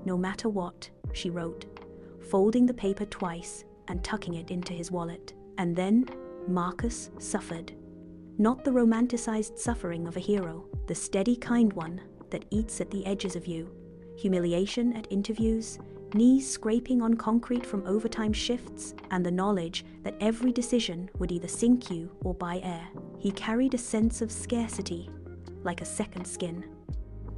No matter what, she wrote, folding the paper twice and tucking it into his wallet. And then Marcus suffered. Not the romanticized suffering of a hero, the steady kind one that eats at the edges of you. Humiliation at interviews, knees scraping on concrete from overtime shifts, and the knowledge that every decision would either sink you or buy air. He carried a sense of scarcity, like a second skin.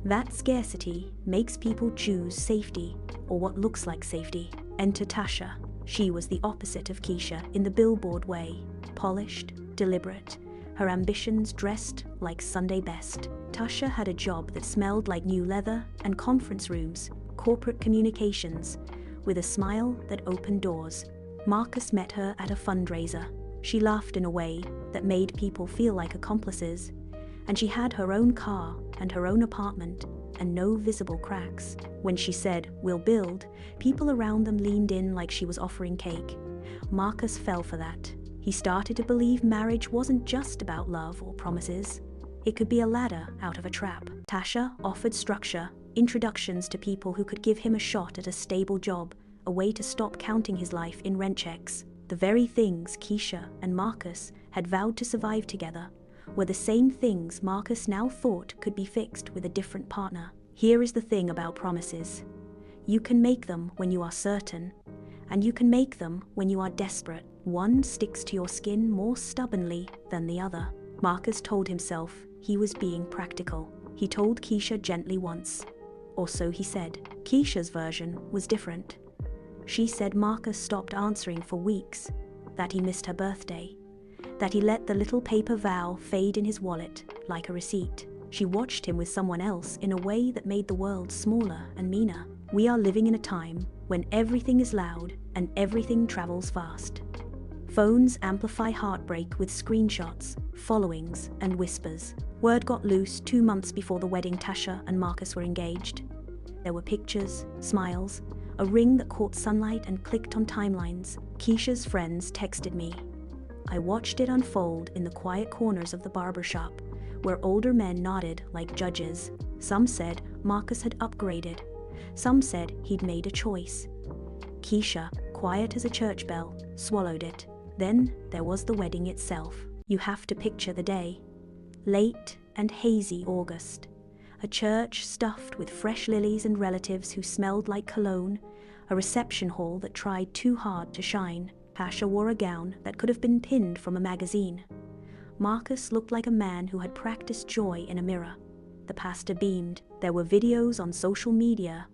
That scarcity makes people choose safety, or what looks like safety. Enter Tasha. She was the opposite of Keisha in the billboard way, polished, deliberate, her ambitions dressed like Sunday best. Tasha had a job that smelled like new leather and conference rooms, corporate communications, with a smile that opened doors. Marcus met her at a fundraiser. She laughed in a way that made people feel like accomplices, and she had her own car and her own apartment and no visible cracks. When she said, "We'll build," people around them leaned in like she was offering cake. Marcus fell for that. He started to believe marriage wasn't just about love or promises. It could be a ladder out of a trap. Tasha offered structure, introductions to people who could give him a shot at a stable job, a way to stop counting his life in rent checks. The very things Keisha and Marcus had vowed to survive together were the same things Marcus now thought could be fixed with a different partner. Here is the thing about promises. You can make them when you are certain, and you can make them when you are desperate. One sticks to your skin more stubbornly than the other. Marcus told himself he was being practical. He told Keisha gently once, or so he said. Keisha's version was different. She said Marcus stopped answering for weeks, that he missed her birthday, that he let the little paper vow fade in his wallet like a receipt. She watched him with someone else in a way that made the world smaller and meaner. We are living in a time when everything is loud and everything travels fast. Phones amplify heartbreak with screenshots, followings, and whispers. Word got loose 2 months before the wedding Tasha and Marcus were engaged. There were pictures, smiles, a ring that caught sunlight and clicked on timelines. Keisha's friends texted me. I watched it unfold in the quiet corners of the barbershop, where older men nodded like judges. Some said Marcus had upgraded. Some said he'd made a choice. Keisha, quiet as a church bell, swallowed it. Then there was the wedding itself. You have to picture the day. Late and hazy August. A church stuffed with fresh lilies and relatives who smelled like cologne. A reception hall that tried too hard to shine. Tasha wore a gown that could have been pinned from a magazine. Marcus looked like a man who had practiced joy in a mirror. The pastor beamed. There were videos on social media